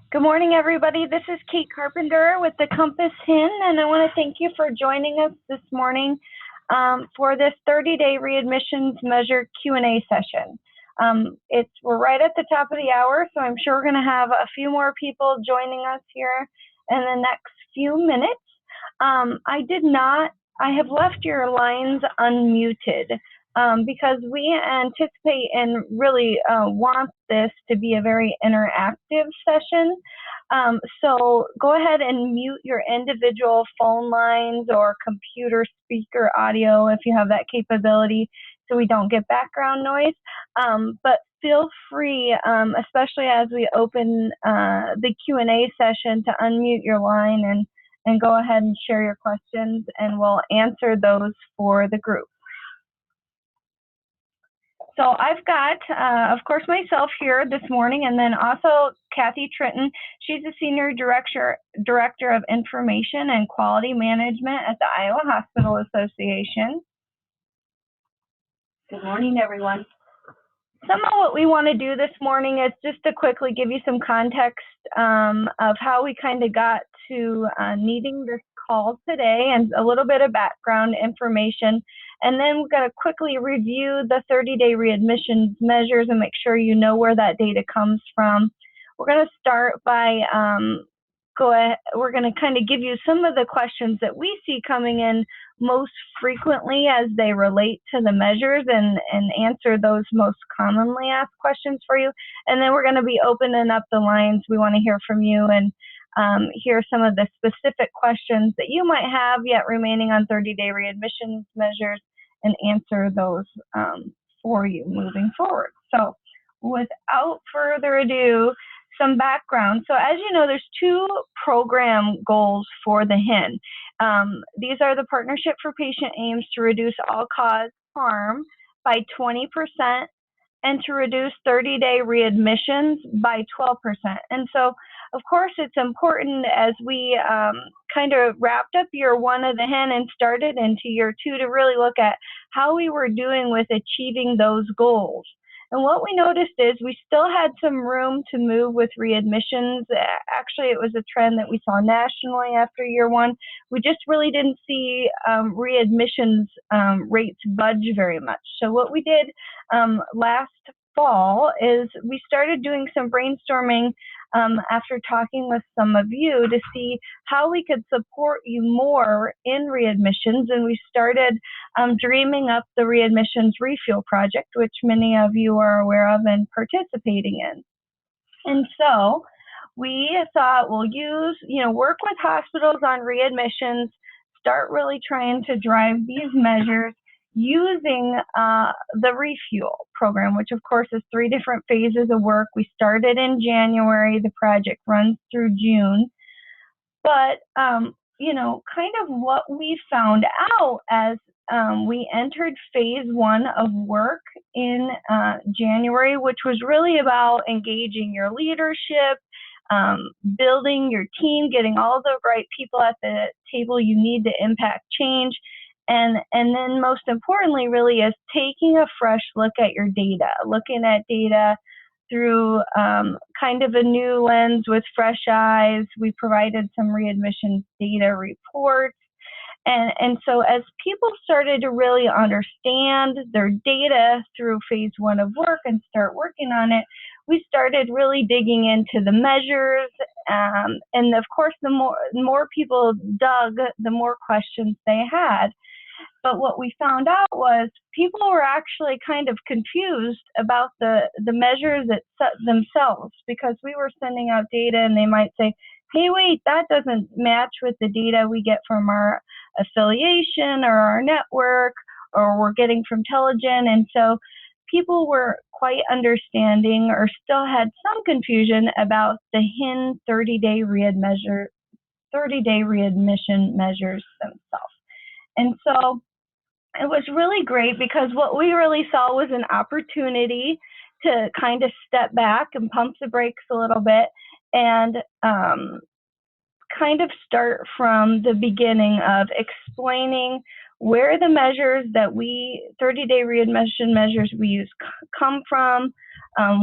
Good morning, everybody. This is Kate Carpenter with the Compass HIN, and I want to thank you for joining us this morning for this 30-day readmissions measure Q&A session. We're right at the top of the hour, so I'm sure we're going to have a few more people joining us here in the next few minutes. I have left your lines unmuted because we anticipate and really want this to be a very interactive session. So go ahead and mute your individual phone lines or computer speaker audio if you have that capability so we don't get background noise. But feel free, especially as we open the Q&A session, to unmute your line and go ahead and share your questions, and we'll answer those for the group. So I've got, of course, myself here this morning, and then also Kathy Tritton. She's the Senior Director of Information and Quality Management at the Iowa Hospital Association. Good morning, everyone. Some of what we want to do this morning is just to quickly give you some context of how we kind of got to needing this call today and a little bit of background information. And then we're going to quickly review the 30-day readmissions measures and make sure you know where that data comes from. We're going to start by we're going to kind of give you some of the questions that we see coming in most frequently as they relate to the measures and answer those most commonly asked questions for you. And then we're going to be opening up the lines. We want to hear from you and hear some of the specific questions that you might have yet remaining on 30-day readmissions measures and answer those for you moving forward. So without further ado, some background. So as you know, there's two program goals for the HIN. These are the Partnership for Patient aims to reduce all-cause harm by 20% and to reduce 30-day readmissions by 12%. And so, of course, it's important as we kind of wrapped up year one of the HIN and started into year two to really look at how we were doing with achieving those goals. And what we noticed is we still had some room to move with readmissions. Actually, it was a trend that we saw nationally after year one. We just really didn't see readmissions rates budge very much. So what we did last fall is we started doing some brainstorming after talking with some of you to see how we could support you more in readmissions, and we started dreaming up the Readmissions Refuel Project, which many of you are aware of and participating in. And so we thought we'll work with hospitals on readmissions, start really trying to drive these measures using the Refuel program, which of course is 3 different phases of work. We started in January, the project runs through June. But, kind of what we found out as we entered phase 1 of work in January, which was really about engaging your leadership, building your team, getting all the right people at the table you need to impact change. And then most importantly, really, is taking a fresh look at your data, looking at data through kind of a new lens with fresh eyes. We provided some readmission data reports. And so as people started to really understand their data through phase 1 of work and start working on it, we started really digging into the measures. And of course, the more people dug, the more questions they had. But what we found out was people were actually kind of confused about the measures themselves, because we were sending out data and they might say, hey, wait, that doesn't match with the data we get from our affiliation or our network, or we're getting from Telegen. And so people were quite understanding, or still had some confusion about the HIN 30-day readmission measures themselves. And so it was really great, because what we really saw was an opportunity to kind of step back and pump the brakes a little bit and kind of start from the beginning of explaining where the measures that 30-day readmission measures we use come from,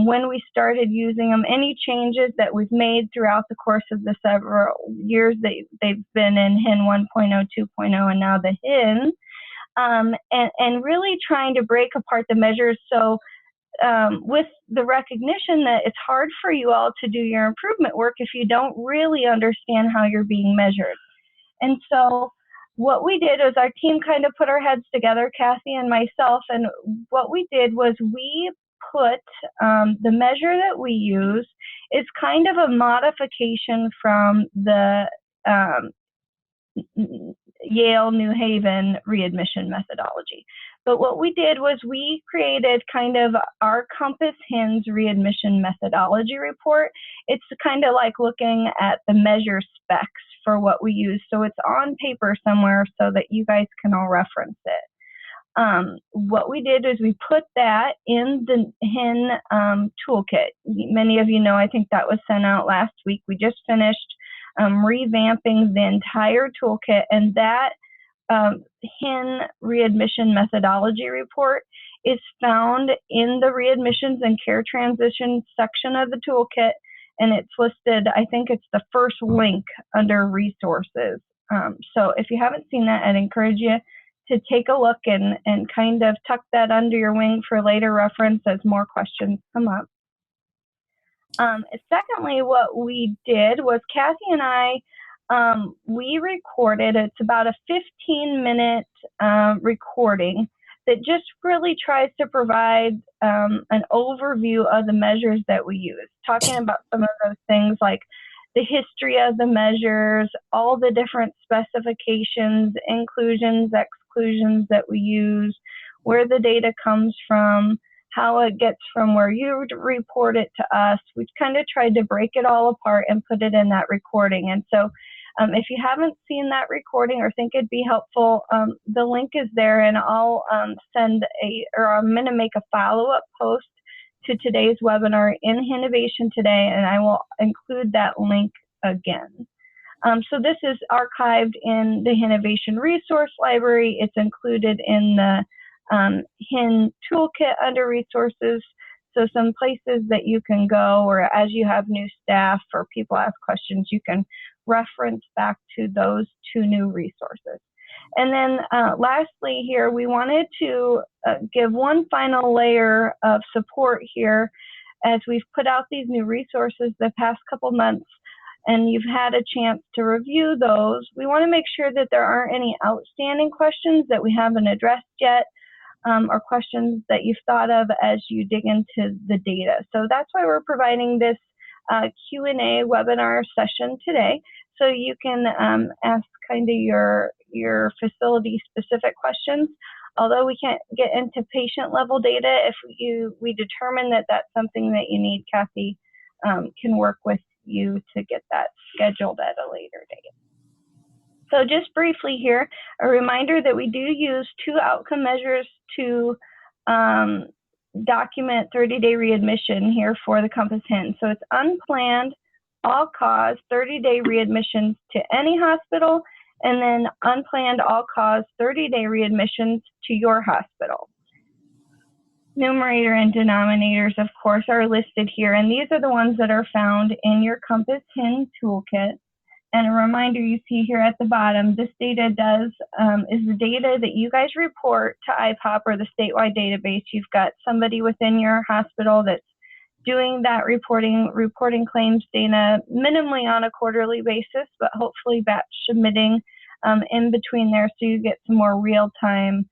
when we started using them, any changes that we've made throughout the course of the several years that they've been in HIN 1.0, 2.0, and now the HIN, and really trying to break apart the measures. So with the recognition that it's hard for you all to do your improvement work if you don't really understand how you're being measured. And so what we did was our team kind of put our heads together, Kathy and myself, and what we did was we put the measure that we use is kind of a modification from the Yale New Haven readmission methodology. But what we did was we created kind of our Compass HIN's readmission methodology report. It's kind of like looking at the measure specs for what we use. So it's on paper somewhere so that you guys can all reference it. What we did is we put that in the HIN toolkit. Many of you know, I think that was sent out last week. We just finished revamping the entire toolkit, and that HIN readmission methodology report is found in the readmissions and care transition section of the toolkit, and it's listed, I think it's the first link under resources. So if you haven't seen that, I'd encourage you to take a look and kind of tuck that under your wing for later reference as more questions come up. Secondly, what we did was Kathy and I, we recorded, it's about a 15-minute recording that just really tries to provide an overview of the measures that we use, talking about some of those things like the history of the measures, all the different specifications, inclusions, exclusions that we use, where the data comes from, how it gets from where you report it to us. We've kind of tried to break it all apart and put it in that recording. And so if you haven't seen that recording or think it'd be helpful, the link is there, and I'll I'm going to make a follow-up post to today's webinar in Innovation today, and I will include that link again. So this is archived in the Innovation Resource Library. It's included in the HIN toolkit under resources. So some places that you can go, or as you have new staff or people ask questions, you can reference back to those two new resources. And then lastly here, we wanted to give one final layer of support here as we've put out these new resources the past couple months and you've had a chance to review those. We want to make sure that there aren't any outstanding questions that we haven't addressed yet, or questions that you've thought of as you dig into the data. So that's why we're providing this Q&A webinar session today. So you can ask kind of your facility specific questions. Although we can't get into patient level data, if we determine that that's something that you need, Kathy can work with you to get that scheduled at a later date. So just briefly here, a reminder that we do use 2 outcome measures to document 30-day readmission here for the Compass HIN. So it's unplanned, all-cause 30-day readmissions to any hospital, and then unplanned, all-cause 30-day readmissions to your hospital. Numerator and denominators, of course, are listed here, and these are the ones that are found in your Compass HIN toolkit. And a reminder you see here at the bottom, this data is the data that you guys report to IPOP or the statewide database. You've got somebody within your hospital that's doing that reporting claims data minimally on a quarterly basis, but hopefully batch submitting in between there so you get some more real-time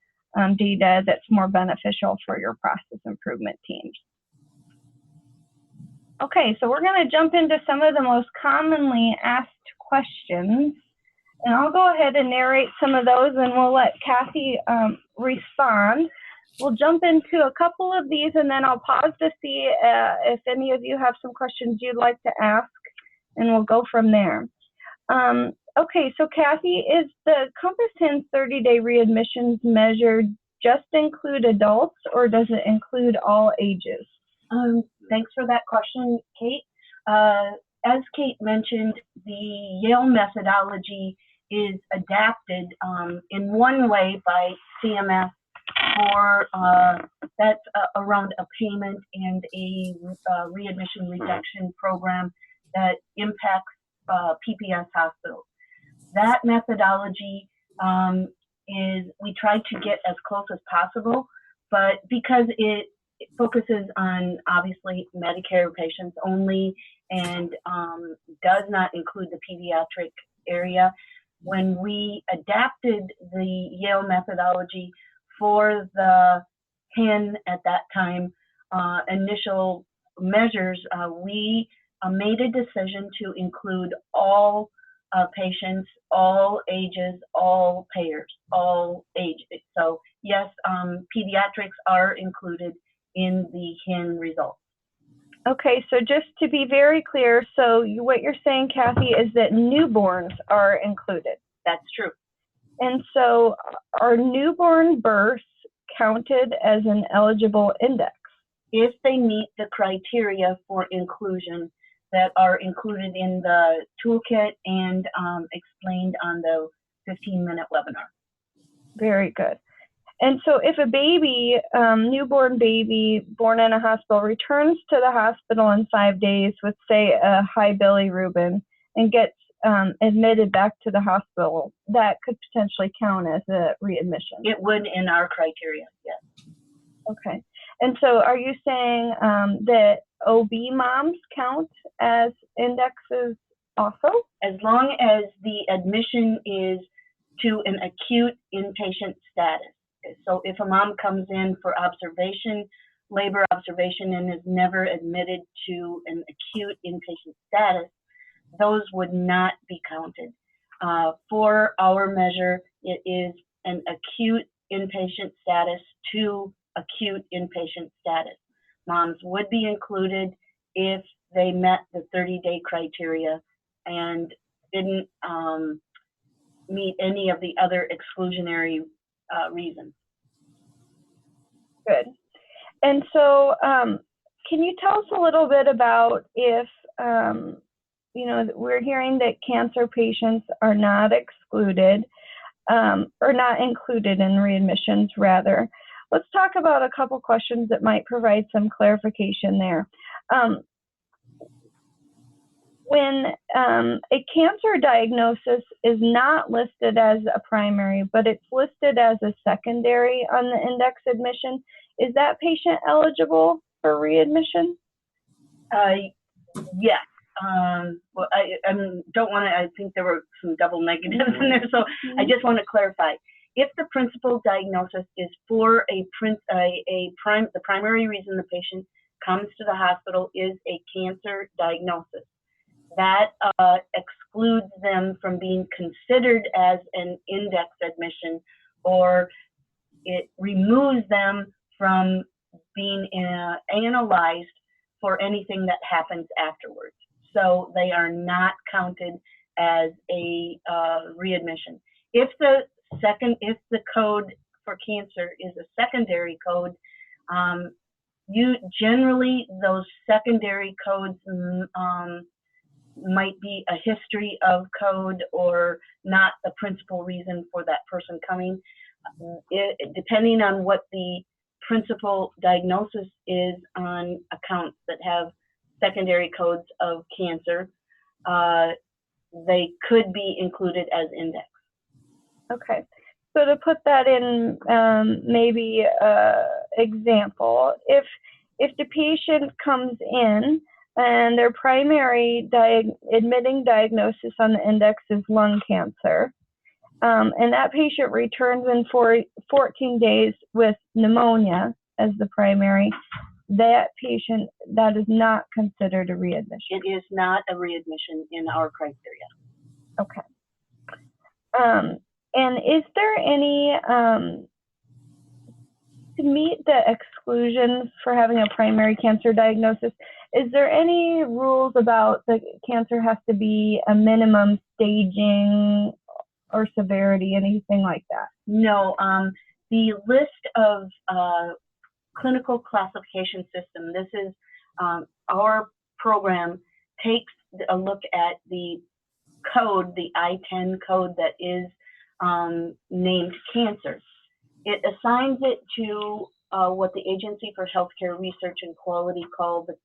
data that's more beneficial for your process improvement teams. Okay, so we're going to jump into some of the most commonly asked questions, and I'll go ahead and narrate some of those, and we'll let Kathy respond. We'll jump into a couple of these, and then I'll pause to see if any of you have some questions you'd like to ask, and we'll go from there. Okay, so Kathy, is the Compass HIN 30-day readmissions measure just include adults, or does it include all ages? Thanks for that question, Kate. As Kate mentioned, the Yale methodology is adapted in one way by CMS for that's around a payment and a readmission reduction program that impacts PPS hospitals. That methodology is we tried to get as close as possible, but because it focuses on obviously Medicare patients only and does not include the pediatric area, when we adapted the Yale methodology for the HIN at that time, initial measures, we made a decision to include all patients, all ages, all payers, all ages. So yes, pediatrics are included in the HIN results. Okay, so just to be very clear, so what you're saying, Kathy, is that newborns are included. That's true. And so are newborn births counted as an eligible index? If they meet the criteria for inclusion that are included in the toolkit and explained on the 15-minute webinar. Very good. And so if a baby, newborn baby born in a hospital returns to the hospital in 5 days with, say, a high bilirubin and gets admitted back to the hospital, that could potentially count as a readmission? It would in our criteria, yes. Okay. And so are you saying that OB moms count as indexes also? As long as the admission is to an acute inpatient status. So if a mom comes in for observation, labor observation, and is never admitted to an acute inpatient status, those would not be counted. For our measure, it is an acute inpatient status to acute inpatient status. Moms would be included if they met the 30-day criteria and didn't meet any of the other exclusionary reasons. Good. And so can you tell us a little bit about if, you know, we're hearing that cancer patients are not excluded or not included in readmissions, rather. Let's talk about a couple questions that might provide some clarification there. When a cancer diagnosis is not listed as a primary, but it's listed as a secondary on the index admission, is that patient eligible for readmission? Yes. Well, I don't want to, I think there were some double negatives in there, so I just want to clarify. If the principal diagnosis is for the primary reason the patient comes to the hospital is a cancer diagnosis, that excludes them from being considered as an index admission, or it removes them from being analyzed for anything that happens afterwards. So they are not counted as a readmission. If the code for cancer is a secondary code, generally those secondary codes might be a history of code or not the principal reason for that person coming. Depending on what the principal diagnosis is on accounts that have secondary codes of cancer, they could be included as index. Okay, so to put that in maybe example, if the patient comes in and their primary admitting diagnosis on the index is lung cancer, and that patient returns in 14 days with pneumonia as the primary, that patient, that is not considered a readmission. It is not a readmission in our criteria. Okay. And is there any, to meet the exclusion for having a primary cancer diagnosis, is there any rules about the cancer has to be a minimum staging or severity, anything like that? No, the list of clinical classification system, this is our program takes a look at the code, the I-10 code that is named cancer. It assigns it to what the Agency for Healthcare Research and Quality called the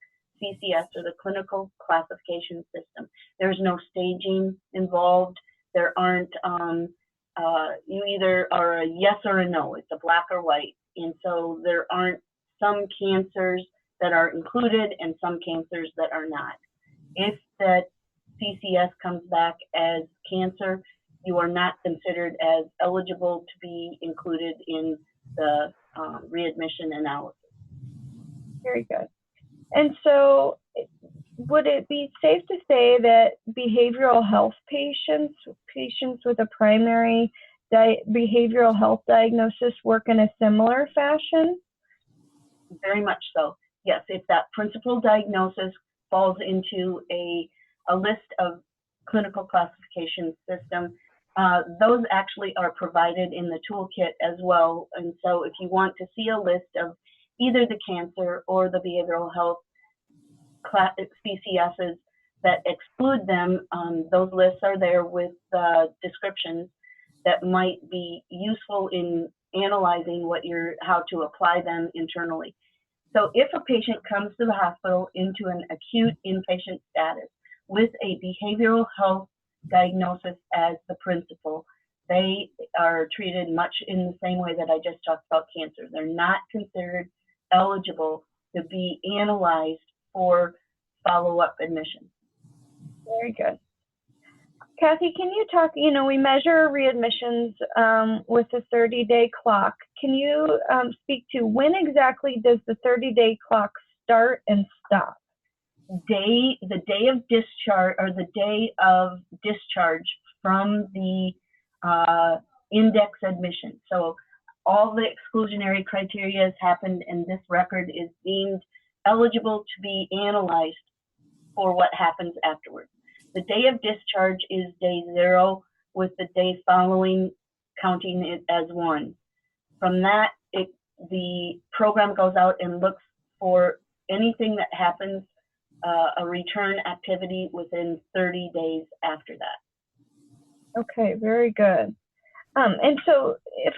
CCS, or the Clinical Classification System. There's no staging involved. There aren't, you either are a yes or a no. It's a black or white. And so there aren't some cancers that are included and some cancers that are not. If that CCS comes back as cancer, you are not considered as eligible to be included in the readmission analysis. Very good. And so would it be safe to say that behavioral health patients with a primary behavioral health diagnosis work in a similar fashion? Very much so. Yes, if that principal diagnosis falls into a list of clinical classification system, those actually are provided in the toolkit as well. And so if you want to see a list of either the cancer or the behavioral health CCSs that exclude them, those lists are there with descriptions that might be useful in analyzing how to apply them internally. So if a patient comes to the hospital into an acute inpatient status with a behavioral health diagnosis as the principal, they are treated much in the same way that I just talked about cancer. They're not considered eligible to be analyzed for follow-up admission. Very good. Kathy, can you talk, we measure readmissions with a 30-day clock. Can you speak to when exactly does the 30-day clock start and stop? The day of discharge, or the day of discharge from the index admission. So all the exclusionary criteria has happened and this record is deemed eligible to be analyzed for what happens afterwards. The day of discharge is day 0, with the day following counting it as 1. From that, the program goes out and looks for anything that happens, a return activity within 30 days after that. Okay, very good. And so if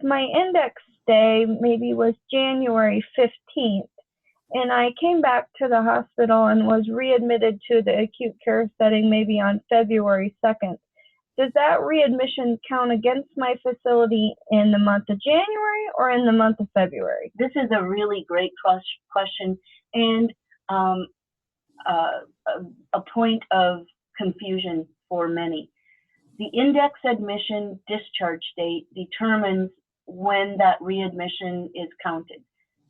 my index stay maybe was January 15th, and I came back to the hospital and was readmitted to the acute care setting maybe on February 2nd, does that readmission count against my facility in the month of January or in the month of February? This is a really great question and a point of confusion for many. The index admission discharge date determines when that readmission is counted.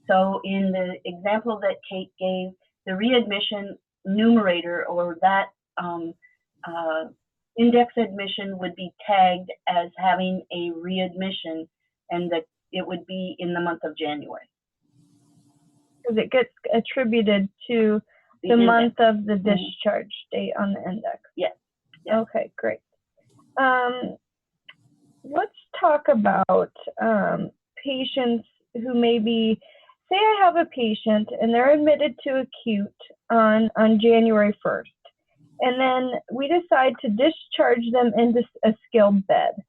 So in the example that Kate gave, the readmission numerator, or that index admission, would be tagged as having a readmission, and that it would be in the month of January. Because it gets attributed to the month of the discharge date on the index. Yes. Okay, great. Let's talk about patients who maybe, say I have a patient and they're admitted to acute on January 1st, and then we decide to discharge them into a skilled bed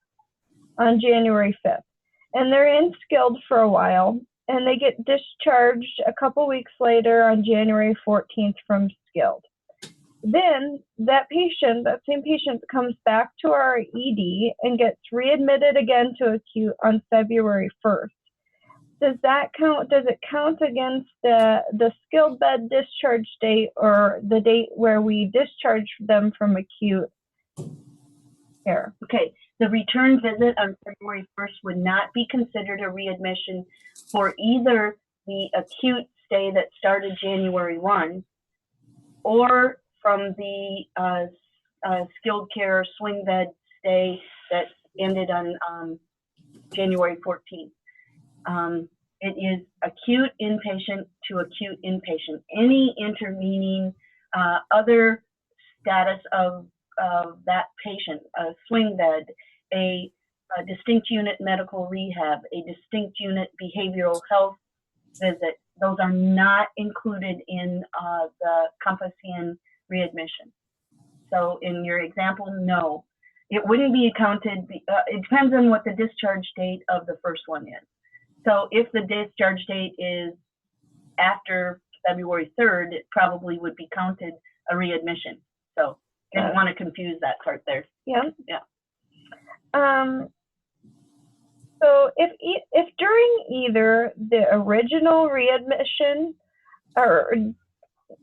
on January 5th. And they're in skilled for a while, and they get discharged a couple weeks later on January 14th from skilled. Then that same patient comes back to our ED and gets readmitted again to acute on February 1st. Does that count? Does it count against the skilled bed discharge date, or the date where we discharge them from acute care? Okay, the return visit on February 1st would not be considered a readmission for either the acute stay that started January 1 or from the skilled care swing bed stay that ended on January 14th. It is acute inpatient to acute inpatient. Any intervening other status of that patient, a swing bed, a distinct unit medical rehab, a distinct unit behavioral health visit, those are not included in the Compassian readmission. So in your example, no. it wouldn't be counted. It depends on what the discharge date of the first one is. So if the discharge date is after February 3rd, it probably would be counted a readmission. So didn't want to confuse that part there. Yeah. Yeah. So if during either the original readmission, or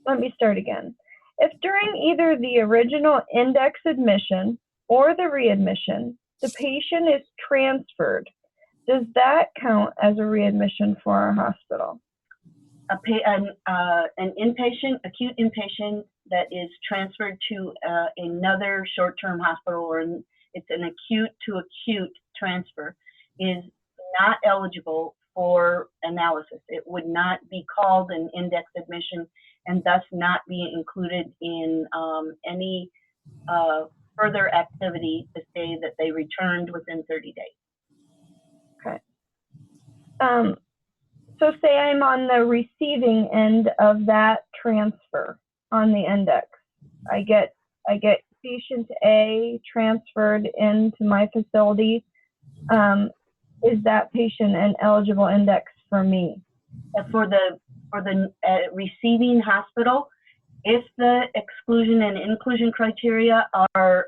let me start again. If during either the original index admission or the readmission, the patient is transferred, does that count as a readmission for our hospital? An inpatient, acute inpatient that is transferred to another short-term hospital, or it's an acute to acute transfer, is not eligible for analysis. It would not be called an index admission and thus not be included in any further activity to say that they returned within 30 days. Okay. So say I'm on the receiving end of that transfer on the index. I get patient A transferred into my facility. Is that patient an eligible index for me? For the receiving hospital, if the exclusion and inclusion criteria are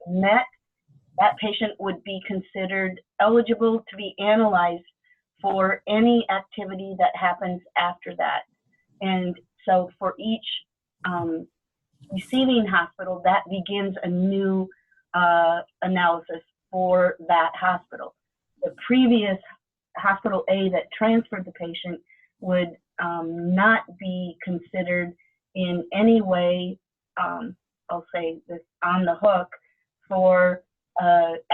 met, that patient would be considered eligible to be analyzed for any activity that happens after that. And so for each receiving hospital, that begins a new analysis for that hospital. The previous hospital A that transferred the patient would not be considered in any way, I'll say this, on the hook for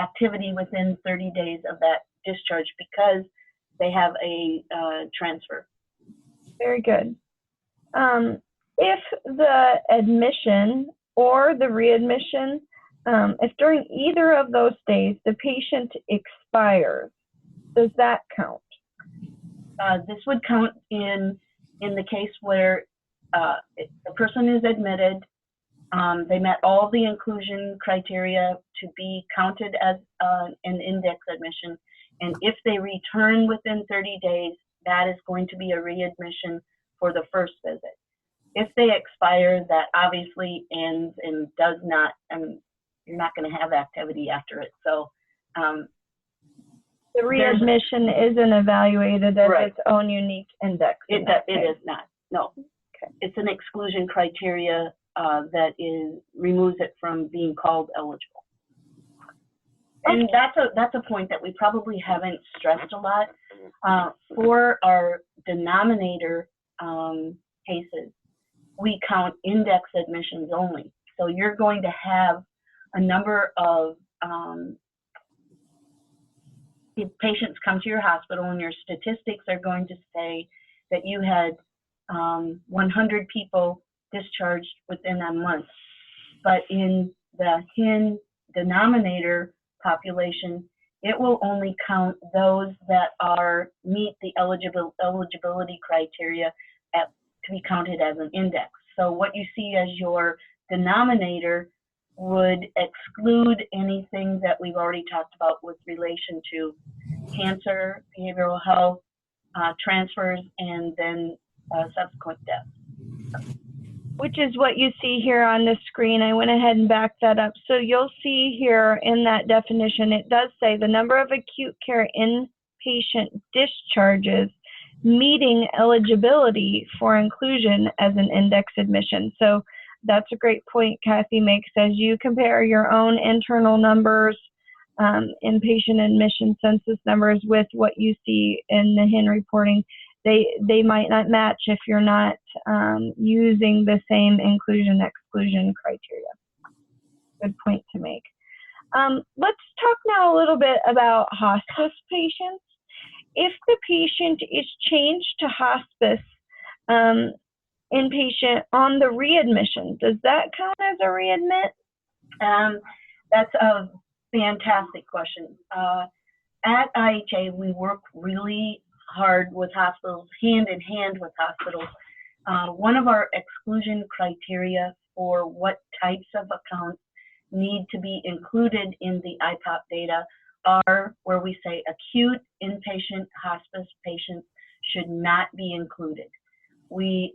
activity within 30 days of that discharge because they have a transfer. Very good. If the admission or the readmission, if during either of those days the patient expires, does that count? This would count in the case where the person is admitted, they met all the inclusion criteria to be counted as an index admission, and if they return within 30 days, that is going to be a readmission for the first visit. If they expire, that obviously ends and does not, you're not going to have activity after it. So the readmission isn't evaluated as right. its own unique index. It is not. No. Okay. It's an exclusion criteria that removes it from being called eligible. And that's a point that we probably haven't stressed a lot. For our denominator cases, we count index admissions only. So you're going to have a number of if patients come to your hospital, and your statistics are going to say that you had 100 people discharged within a month. But in the HIN denominator population, it will only count those that meet the eligibility criteria to be counted as an index. So what you see as your denominator would exclude anything that we've already talked about with relation to cancer, behavioral health, transfers, and then subsequent deaths. Which is what you see here on the screen. I went ahead and backed that up. So you'll see here in that definition, it does say the number of acute care inpatient discharges meeting eligibility for inclusion as an index admission. So that's a great point Kathy makes. As you compare your own internal numbers, inpatient admission census numbers with what you see in the HIN reporting, they might not match if you're not using the same inclusion exclusion criteria. Good point to make. Let's talk now a little bit about hospice patients. If the patient is changed to hospice inpatient on the readmission, does that count as a readmit? That's a fantastic question. At IHA, we work really hard with hospitals, hand in hand with hospitals. One of our exclusion criteria for what types of accounts need to be included in the IPOP data are where we say acute inpatient hospice patients should not be included. We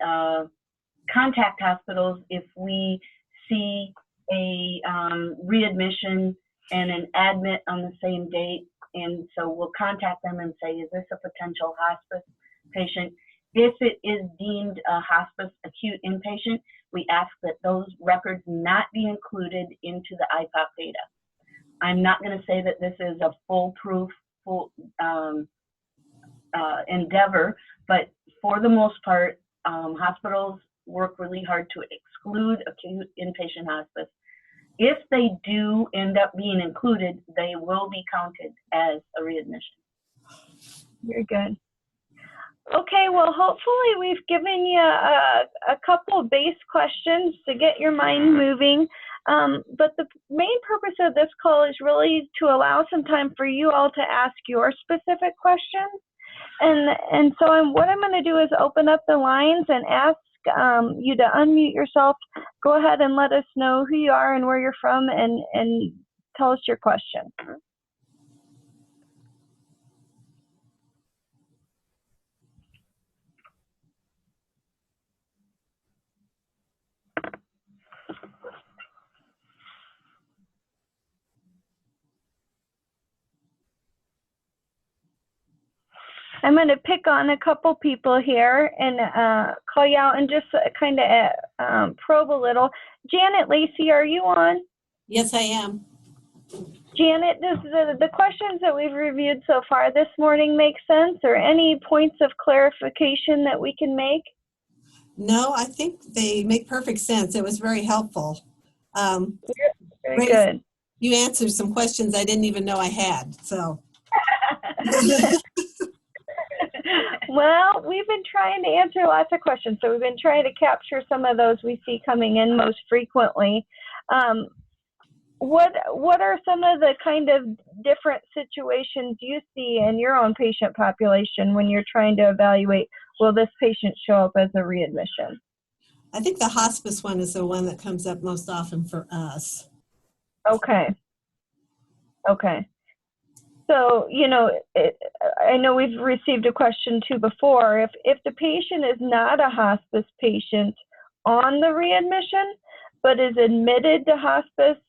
contact hospitals if we see a readmission and an admit on the same date, and so we'll contact them and say, is this a potential hospice patient? If it is deemed a hospice acute inpatient, we ask that those records not be included into the IPOP data. I'm not going to say that this is a foolproof endeavor, but for the most part, hospitals work really hard to exclude acute inpatient hospice. If they do end up being included, they will be counted as a readmission. Very good. Okay, well, hopefully we've given you a couple of base questions to get your mind moving. But the main purpose of this call is really to allow some time for you all to ask your specific questions. And so what I'm going to do is open up the lines and ask you to unmute yourself. Go ahead and let us know who you are and where you're from, and tell us your question. I'm going to pick on a couple people here and call you out and just kind of probe a little. Janet Lacey, are you on? Yes, I am. Janet, does the questions that we've reviewed so far this morning make sense, or any points of clarification that we can make? No, I think they make perfect sense. It was very helpful. Very good. You answered some questions I didn't even know I had, so. Well, we've been trying to answer lots of questions, so we've been trying to capture some of those we see coming in most frequently. What are some of the kind of different situations you see in your own patient population when you're trying to evaluate, will this patient show up as a readmission? I think the hospice one is the one that comes up most often for us. Okay. Okay. So, you know, I know we've received a question too before. If the patient is not a hospice patient on the readmission, but is admitted to hospice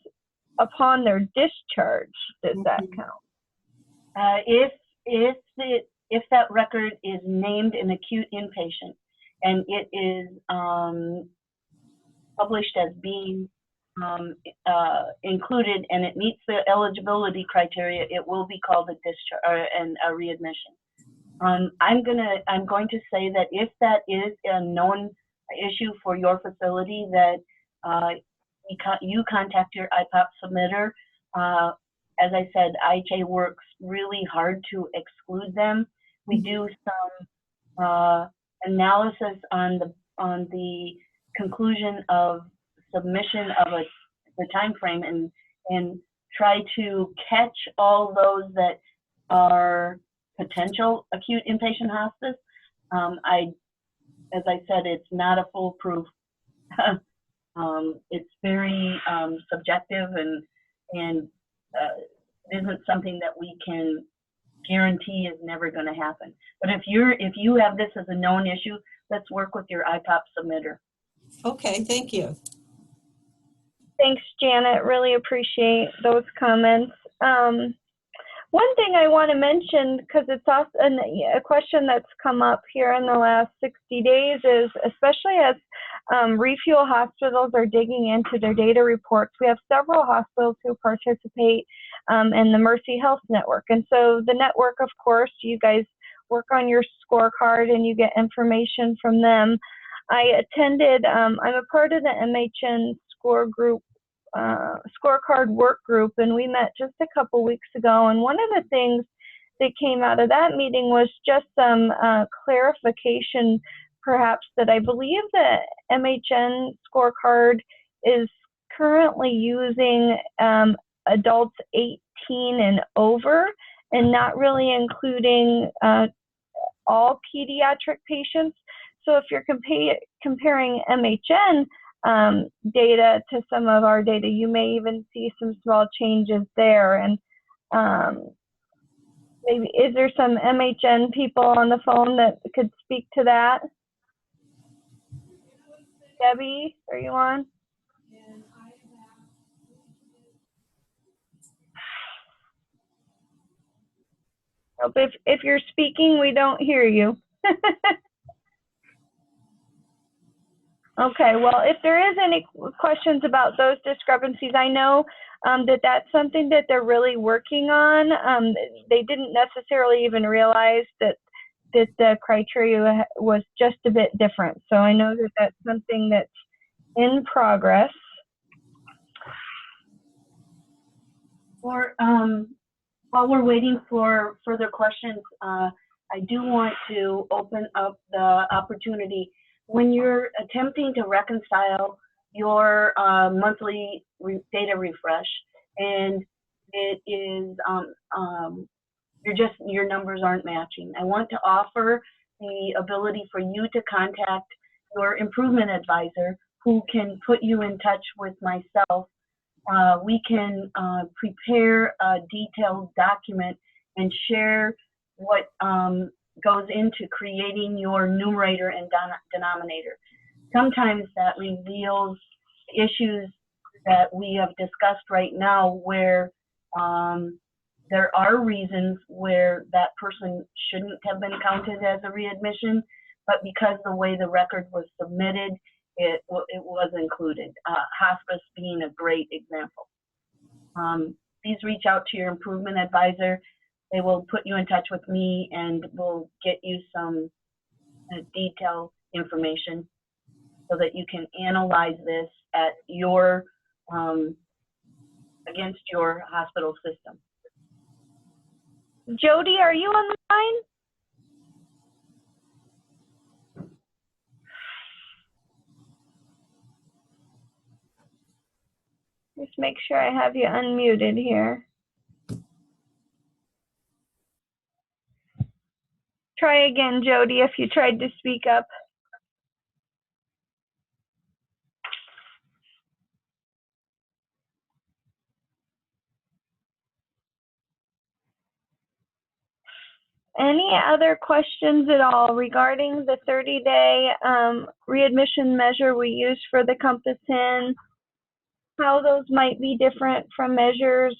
upon their discharge, does that count? If that record is named an acute inpatient and it is published as being included and it meets the eligibility criteria, it will be called a discharge and a readmission. I'm going to say that if that is a known issue for your facility, that you contact your IPOP submitter. As I said, IHA works really hard to exclude them. We do some analysis on the conclusion of submission of the time frame and try to catch all those that are potential acute inpatient hospice. As I said, it's not a foolproof. It's very subjective and isn't something that we can guarantee is never going to happen. But if you have this as a known issue, let's work with your IPOP submitter. Okay, thank you. Thanks, Janet. Really appreciate those comments. One thing I want to mention, because it's also a question that's come up here in the last 60 days, is especially as refuel hospitals are digging into their data reports, we have several hospitals who participate in the Mercy Health Network. And so the network, of course, you guys work on your scorecard and you get information from them. I attended, I'm a part of the MHN scorecard work group, and we met just a couple weeks ago, and one of the things that came out of that meeting was just some clarification, perhaps, that I believe the MHN scorecard is currently using adults 18 and over and not really including all pediatric patients. So if you're comparing MHN data to some of our data. You may even see some small changes there. And maybe, is there some MHN people on the phone that could speak to that? Debbie, are you on? Nope, if you're speaking, we don't hear you. Okay, well, if there is any questions about those discrepancies, I know that that's something that they're really working on. They didn't necessarily even realize that the criteria was just a bit different. So I know that that's something that's in progress. While we're waiting for further questions, I do want to open up the opportunity. When you're attempting to reconcile your monthly data refresh, and it is your numbers aren't matching, I want to offer the ability for you to contact your improvement advisor, who can put you in touch with myself. We can prepare a detailed document and share what goes into creating your numerator and denominator. Sometimes that reveals issues that we have discussed right now, where there are reasons where that person shouldn't have been counted as a readmission, but because the way the record was submitted, it was included. Hospice being a great example. Please reach out to your improvement advisor. They will put you in touch with me, and we'll get you some detailed information so that you can analyze this at your against your hospital system. Jody, are you on the line? Just make sure I have you unmuted here. Try again, Jody, if you tried to speak up. Any other questions at all regarding the 30-day readmission measure we use for the Compass in? How those might be different from measures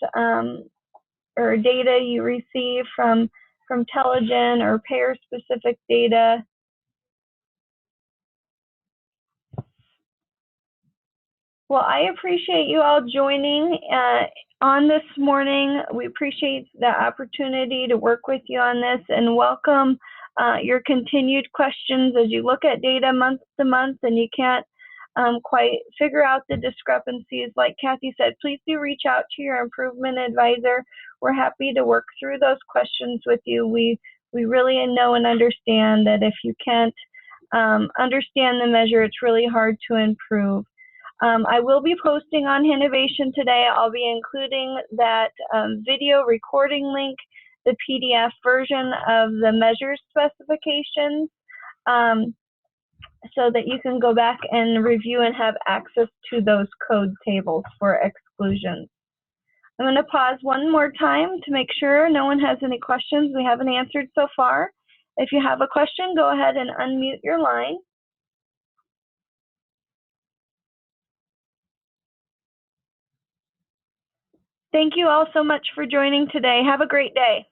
or data you receive from Telegen or payer-specific data? Well, I appreciate you all joining on this morning. We appreciate the opportunity to work with you on this, and welcome your continued questions as you look at data month to month and you can't quite figure out the discrepancies. Like Kathy said, please do reach out to your improvement advisor. We're happy to work through those questions with you. We really know and understand that if you can't understand the measure, it's really hard to improve. I will be posting on Innovation today. I'll be including that video recording link, the PDF version of the measure specifications, so that you can go back and review and have access to those code tables for exclusions. I'm going to pause one more time to make sure no one has any questions we haven't answered so far. If you have a question, go ahead and unmute your line. Thank you all so much for joining today. Have a great day.